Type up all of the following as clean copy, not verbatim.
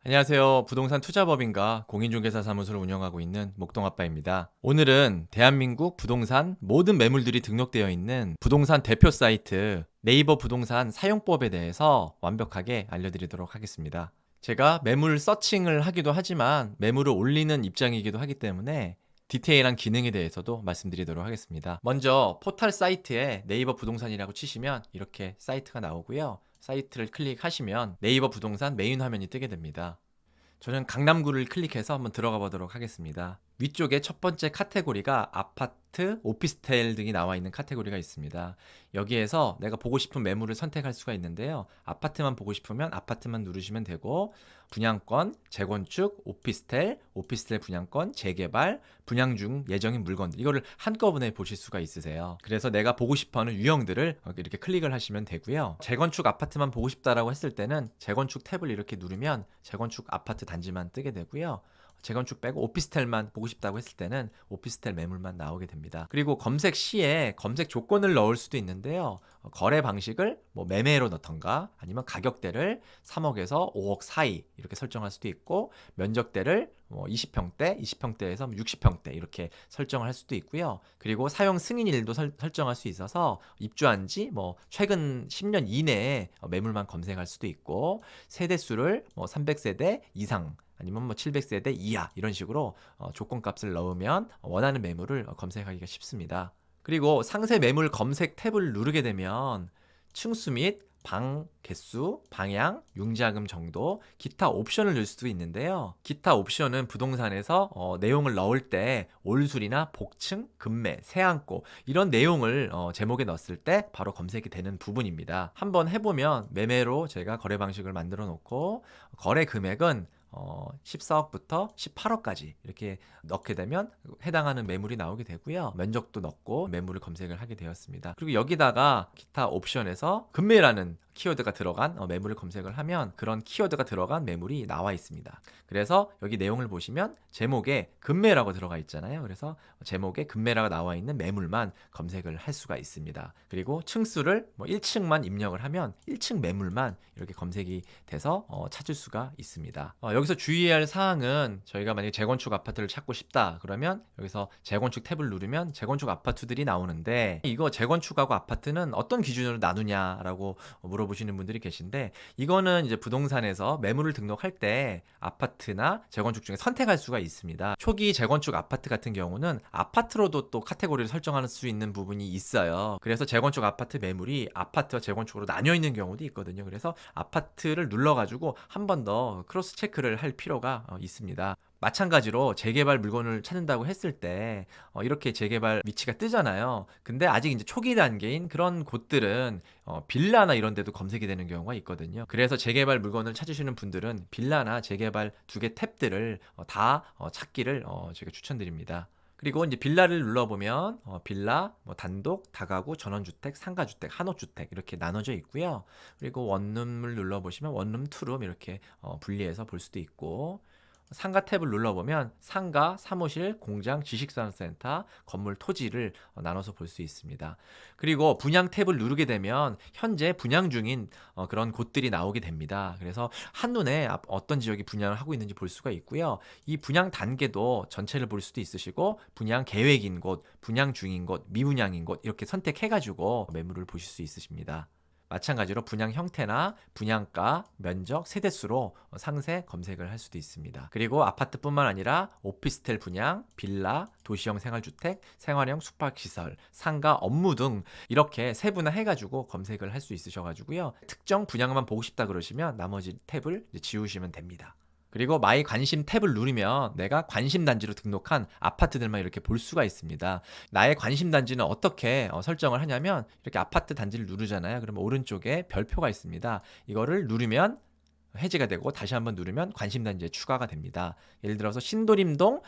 안녕하세요. 부동산 투자법인과 공인중개사 사무소를 운영하고 있는 목동아빠입니다. 오늘은 대한민국 부동산 모든 매물들이 등록되어 있는 부동산 대표 사이트 네이버 부동산 사용법에 대해서 완벽하게 알려드리도록 하겠습니다. 제가 매물 서칭을 하기도 하지만 매물을 올리는 입장이기도 하기 때문에 디테일한 기능에 대해서도 말씀드리도록 하겠습니다. 먼저 포털 사이트에 네이버 부동산이라고 치시면 이렇게 사이트가 나오고요. 사이트를 클릭하시면 네이버 부동산 메인 화면이 뜨게 됩니다. 저는 강남구를 클릭해서 한번 들어가 보도록 하겠습니다. 위쪽에 첫 번째 카테고리가 아파트, 오피스텔 등이 나와 있는 카테고리가 있습니다. 여기에서 내가 보고 싶은 매물을 선택할 수가 있는데요. 아파트만 보고 싶으면 아파트만 누르시면 되고, 분양권, 재건축, 오피스텔 분양권, 재개발, 분양 중 예정인 물건들, 이거를 한꺼번에 보실 수가 있으세요. 그래서 내가 보고 싶어하는 유형들을 이렇게 클릭을 하시면 되고요. 재건축 아파트만 보고 싶다라고 했을 때는 재건축 탭을 이렇게 누르면 재건축 아파트 단지만 뜨게 되고요. 재건축 빼고 오피스텔만 보고 싶다고 했을 때는 오피스텔 매물만 나오게 됩니다. 그리고 검색 시에 검색 조건을 넣을 수도 있는데요. 거래 방식을 뭐 매매로 넣던가 아니면 가격대를 3억에서 5억 사이 이렇게 설정할 수도 있고, 면적대를 20평대, 20평대에서 60평대 이렇게 설정을 할 수도 있고요. 그리고 사용 승인일도 설정할 수 있어서 입주한 지 최근 10년 이내에 매물만 검색할 수도 있고, 세대수를 300세대 이상 아니면 700세대 이하 이런 식으로 조건값을 넣으면 원하는 매물을 검색하기가 쉽습니다. 그리고 상세 매물 검색 탭을 누르게 되면 층수 및 방 개수, 방향, 융자금 정도, 기타 옵션을 넣을 수도 있는데요. 기타 옵션은 부동산에서 내용을 넣을 때 올수리나 복층, 급매, 세안고 이런 내용을 제목에 넣었을 때 바로 검색이 되는 부분입니다. 한번 해보면 매매로 제가 거래 방식을 만들어 놓고 거래 금액은 14억부터 18억까지 이렇게 넣게 되면 해당하는 매물이 나오게 되고요. 면적도 넣고 매물을 검색을 하게 되었습니다. 그리고 여기다가 기타 옵션에서 금매라는 키워드가 들어간 매물을 검색을 하면 그런 키워드가 들어간 매물이 나와 있습니다. 그래서 여기 내용을 보시면 제목에 금매라고 들어가 있잖아요. 그래서 제목에 금매라고 나와 있는 매물만 검색을 할 수가 있습니다. 그리고 층수를 1층만 입력을 하면 1층 매물만 이렇게 검색이 돼서 찾을 수가 있습니다. 여기서 주의할 사항은, 저희가 만약에 재건축 아파트를 찾고 싶다 그러면 여기서 재건축 탭을 누르면 재건축 아파트들이 나오는데, 이거 재건축하고 아파트는 어떤 기준으로 나누냐라고 물어보시는 분들이 계신데, 이거는 이제 부동산에서 매물을 등록할 때 아파트나 재건축 중에 선택할 수가 있습니다. 초기 재건축 아파트 같은 경우는 아파트로도 또 카테고리를 설정할 수 있는 부분이 있어요. 그래서 재건축 아파트 매물이 아파트와 재건축으로 나뉘어 있는 경우도 있거든요. 그래서 아파트를 눌러가지고 한 번 더 크로스 체크를 할 필요가 있습니다. 마찬가지로 재개발 물건을 찾는다고 했을 때 이렇게 재개발 위치가 뜨잖아요. 근데 아직 이제 초기 단계인 그런 곳들은 빌라나 이런 데도 검색이 되는 경우가 있거든요. 그래서 재개발 물건을 찾으시는 분들은 빌라나 재개발 두 개 탭들을 다 찾기를 제가 추천드립니다. 그리고 이제 빌라를 눌러보면 빌라, 단독, 다가구, 전원주택, 상가주택, 한옥주택 이렇게 나눠져 있고요. 그리고 원룸을 눌러보시면 원룸, 투룸 이렇게 분리해서 볼 수도 있고, 상가 탭을 눌러보면 상가, 사무실, 공장, 지식산업센터, 건물, 토지를 나눠서 볼 수 있습니다. 그리고 분양 탭을 누르게 되면 현재 분양 중인 그런 곳들이 나오게 됩니다. 그래서 한눈에 어떤 지역이 분양을 하고 있는지 볼 수가 있고요. 이 분양 단계도 전체를 볼 수도 있으시고, 분양 계획인 곳, 분양 중인 곳, 미분양인 곳 이렇게 선택해가지고 매물을 보실 수 있으십니다. 마찬가지로 분양 형태나 분양가, 면적, 세대수로 상세 검색을 할 수도 있습니다. 그리고 아파트뿐만 아니라 오피스텔 분양, 빌라, 도시형 생활주택, 생활형 숙박시설, 상가, 업무 등 이렇게 세분화해가지고 검색을 할 수 있으셔가지고요. 특정 분양만 보고 싶다 그러시면 나머지 탭을 지우시면 됩니다. 그리고 마이 관심 탭을 누르면 내가 관심 단지로 등록한 아파트들만 이렇게 볼 수가 있습니다. 나의 관심 단지는 어떻게 설정을 하냐면, 이렇게 아파트 단지를 누르잖아요. 그러면 오른쪽에 별표가 있습니다. 이거를 누르면 해지가 되고 다시 한번 누르면 관심 단지에 추가가 됩니다. 예를 들어서 신도림동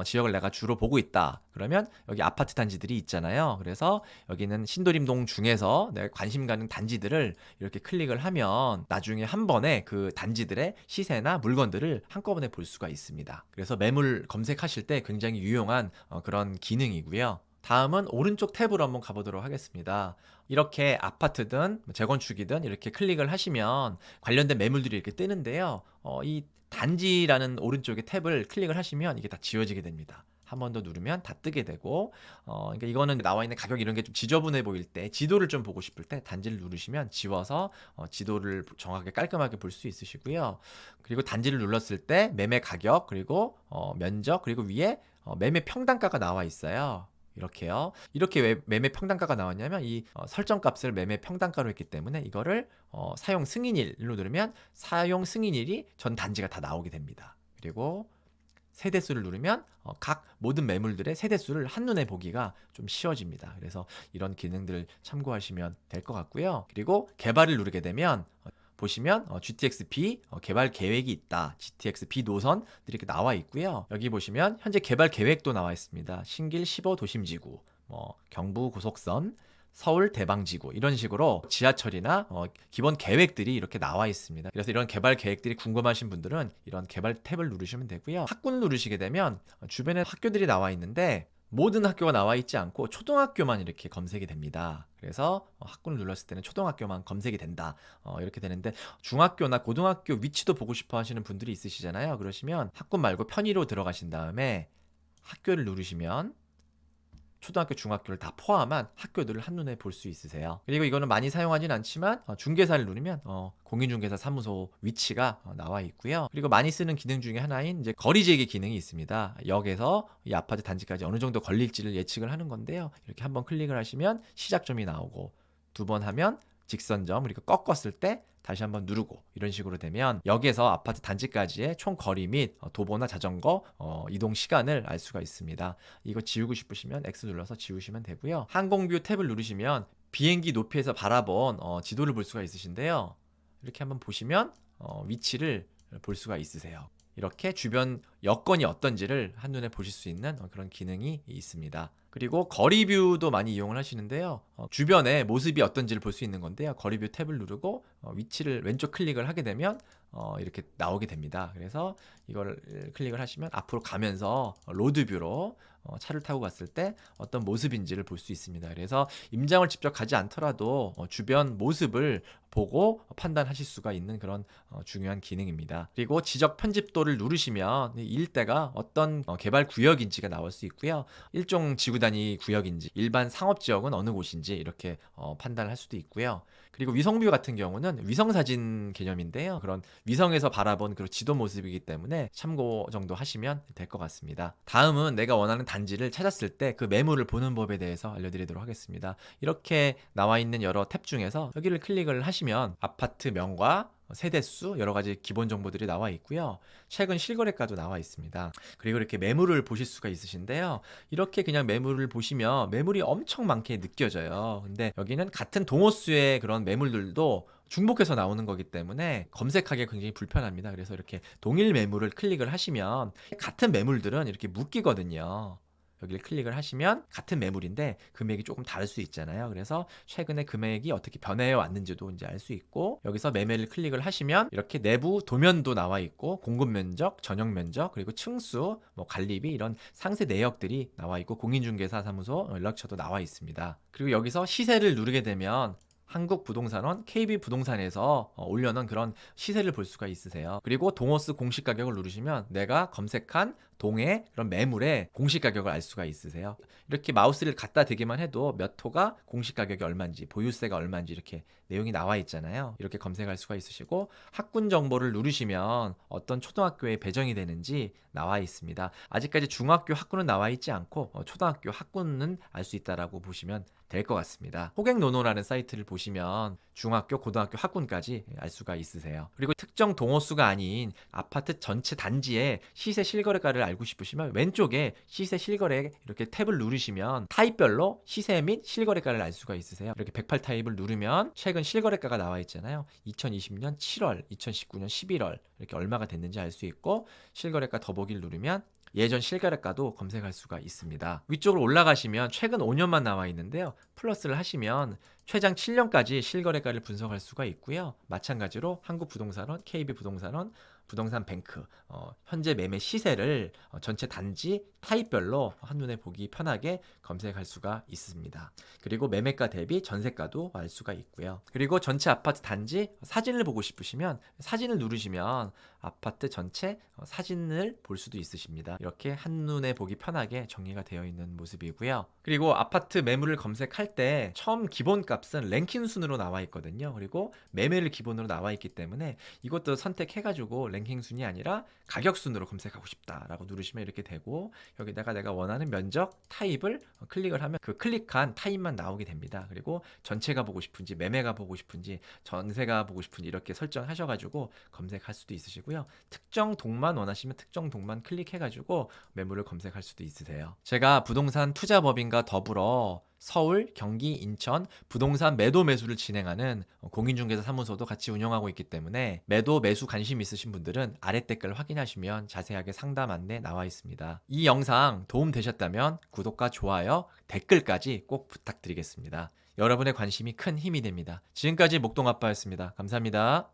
지역을 내가 주로 보고 있다 그러면 여기 아파트 단지들이 있잖아요. 그래서 여기는 신도림동 중에서 내가 관심 가는 단지들을 이렇게 클릭을 하면 나중에 한 번에 그 단지들의 시세나 물건들을 한꺼번에 볼 수가 있습니다. 그래서 매물 검색하실 때 굉장히 유용한 그런 기능이고요. 다음은 오른쪽 탭으로 한번 가보도록 하겠습니다. 이렇게 아파트든 재건축이든 이렇게 클릭을 하시면 관련된 매물들이 이렇게 뜨는데요. 이 단지라는 오른쪽에 탭을 클릭을 하시면 이게 다 지워지게 됩니다. 한 번 더 누르면 다 뜨게 되고, 그러니까 이거는 나와 있는 가격 이런 게 좀 지저분해 보일 때, 지도를 좀 보고 싶을 때 단지를 누르시면 지워서 지도를 정확하게 깔끔하게 볼 수 있으시고요. 그리고 단지를 눌렀을 때 매매 가격, 그리고 면적, 그리고 위에 매매 평단가가 나와 있어요. 이렇게요. 이렇게 왜 매매 평단가가 나왔냐면 이 설정 값을 매매 평단가로 했기 때문에 이거를 사용 승인일로 누르면 사용 승인일이 전 단지가 다 나오게 됩니다. 그리고 세대수를 누르면 각 모든 매물들의 세대수를 한눈에 보기가 좀 쉬워집니다. 그래서 이런 기능들 참고하시면 될 것 같고요. 그리고 개발을 누르게 되면 보시면 GTX B 개발 계획이 있다. GTX B 노선들이 이렇게 나와 있고요. 여기 보시면 현재 개발 계획도 나와 있습니다. 신길 15 도심지구, 경부 고속선, 서울 대방지구 이런 식으로 지하철이나 기본 계획들이 이렇게 나와 있습니다. 그래서 이런 개발 계획들이 궁금하신 분들은 이런 개발 탭을 누르시면 되고요. 학군을 누르시게 되면 주변에 학교들이 나와 있는데 모든 학교가 나와 있지 않고 초등학교만 이렇게 검색이 됩니다. 그래서 학군을 눌렀을 때는 초등학교만 검색이 된다. 이렇게 되는데 중학교나 고등학교 위치도 보고 싶어 하시는 분들이 있으시잖아요. 그러시면 학군 말고 편의로 들어가신 다음에 학교를 누르시면 초등학교, 중학교를 다 포함한 학교들을 한눈에 볼 수 있으세요. 그리고 이거는 많이 사용하진 않지만 중개사를 누르면 공인중개사 사무소 위치가 나와 있고요. 그리고 많이 쓰는 기능 중에 하나인 이제 거리재기 기능이 있습니다. 역에서 이 아파트 단지까지 어느 정도 걸릴지를 예측을 하는 건데요. 이렇게 한번 클릭을 하시면 시작점이 나오고 두 번 하면 직선점, 그리고 꺾었을 때 다시 한번 누르고 이런 식으로 되면 역에서 아파트 단지까지의 총 거리 및 도보나 자전거 이동 시간을 알 수가 있습니다. 이거 지우고 싶으시면 X 눌러서 지우시면 되고요. 항공뷰 탭을 누르시면 비행기 높이에서 바라본 지도를 볼 수가 있으신데요. 이렇게 한번 보시면 위치를 볼 수가 있으세요. 이렇게 주변 여건이 어떤지를 한눈에 보실 수 있는 그런 기능이 있습니다. 그리고 거리뷰도 많이 이용을 하시는데요. 주변의 모습이 어떤지를 볼 수 있는 건데요. 거리뷰 탭을 누르고 위치를 왼쪽 클릭을 하게 되면 이렇게 나오게 됩니다. 그래서 이걸 클릭을 하시면 앞으로 가면서 로드뷰로 차를 타고 갔을 때 어떤 모습인지를 볼 수 있습니다. 그래서 임장을 직접 가지 않더라도 주변 모습을 보고 판단하실 수가 있는 그런 중요한 기능입니다. 그리고 지적 편집도를 누르시면 이 일대가 어떤 개발 구역인지가 나올 수 있고요. 일종 지구 단위 구역인지, 일반 상업 지역은 어느 곳인지 이렇게 판단할 수도 있고요. 그리고 위성뷰 같은 경우는 위성사진 개념인데요. 그런 위성에서 바라본 그 지도 모습이기 때문에 참고 정도 하시면 될 것 같습니다. 다음은 내가 원하는 단지를 찾았을 때 그 매물을 보는 법에 대해서 알려드리도록 하겠습니다. 이렇게 나와 있는 여러 탭 중에서 여기를 클릭을 하시면 아파트 명과 세대수 여러 가지 기본 정보들이 나와 있고요. 최근 실거래가도 나와 있습니다. 그리고 이렇게 매물을 보실 수가 있으신데요. 이렇게 그냥 매물을 보시면 매물이 엄청 많게 느껴져요. 근데 여기는 같은 동호수의 그런 매물들도 중복해서 나오는 거기 때문에 검색하기 굉장히 불편합니다. 그래서 이렇게 동일 매물을 클릭을 하시면 같은 매물들은 이렇게 묶이거든요. 여기를 클릭을 하시면 같은 매물인데 금액이 조금 다를 수 있잖아요. 그래서 최근에 금액이 어떻게 변해 왔는지도 이제 알 수 있고, 여기서 매매를 클릭을 하시면 이렇게 내부 도면도 나와 있고 공급 면적, 전용 면적, 그리고 층수, 관리비 이런 상세 내역들이 나와 있고 공인중개사 사무소 연락처도 나와 있습니다. 그리고 여기서 시세를 누르게 되면 한국부동산원, KB부동산에서 올려놓은 그런 시세를 볼 수가 있으세요. 그리고 동호수 공시 가격을 누르시면 내가 검색한 동의 그런 매물의 공시 가격을 알 수가 있으세요. 이렇게 마우스를 갖다 대기만 해도 몇 호가 공시 가격이 얼마인지, 보유세가 얼마인지 이렇게 내용이 나와 있잖아요. 이렇게 검색할 수가 있으시고, 학군 정보를 누르시면 어떤 초등학교에 배정이 되는지 나와 있습니다. 아직까지 중학교 학군은 나와 있지 않고 초등학교 학군은 알 수 있다라고 보시면 될 것 같습니다. 호객노노라는 사이트를 보시면 중학교, 고등학교 학군까지 알 수가 있으세요. 그리고 특정 동호수가 아닌 아파트 전체 단지의 시세 실거래가를 알고 싶으시면 왼쪽에 시세 실거래 이렇게 탭을 누르시면 타입별로 시세 및 실거래가를 알 수가 있으세요. 이렇게 108 타입을 누르면 최근 실거래가가 나와 있잖아요. 2020년 7월, 2019년 11월 이렇게 얼마가 됐는지 알 수 있고, 실거래가 더보기를 누르면 예전 실거래가도 검색할 수가 있습니다. 위쪽으로 올라가시면 최근 5년만 나와 있는데요. 플러스를 하시면 최장 7년까지 실거래가를 분석할 수가 있고요. 마찬가지로 한국부동산원, KB부동산원, 부동산 뱅크, 현재 매매 시세를 전체 단지 타입별로 한눈에 보기 편하게 검색할 수가 있습니다. 그리고 매매가 대비 전세가도 알 수가 있고요. 그리고 전체 아파트 단지 사진을 보고 싶으시면 사진을 누르시면 아파트 전체 사진을 볼 수도 있으십니다. 이렇게 한눈에 보기 편하게 정리가 되어 있는 모습이고요. 그리고 아파트 매물을 검색할 때 처음 기본값은 랭킹 순으로 나와 있거든요. 그리고 매매를 기본으로 나와 있기 때문에 이것도 선택해가지고 랭킹 순이 아니라 가격 순으로 검색하고 싶다라고 누르시면 이렇게 되고, 여기다가 내가 원하는 면적 타입을 클릭을 하면 그 클릭한 타입만 나오게 됩니다. 그리고 전체가 보고 싶은지 매매가 보고 싶은지 전세가 보고 싶은지 이렇게 설정하셔가지고 검색할 수도 있으시고요. 특정 동만 원하시면 특정 동만 클릭해가지고 매물을 검색할 수도 있으세요. 제가 부동산 투자법인과 더불어 서울, 경기, 인천 부동산 매도 매수를 진행하는 공인중개사 사무소도 같이 운영하고 있기 때문에 매도 매수 관심 있으신 분들은 아래 댓글 확인하시면 자세하게 상담 안내 나와 있습니다. 이 영상 도움 되셨다면 구독과 좋아요, 댓글까지 꼭 부탁드리겠습니다. 여러분의 관심이 큰 힘이 됩니다. 지금까지 목동아빠였습니다. 감사합니다.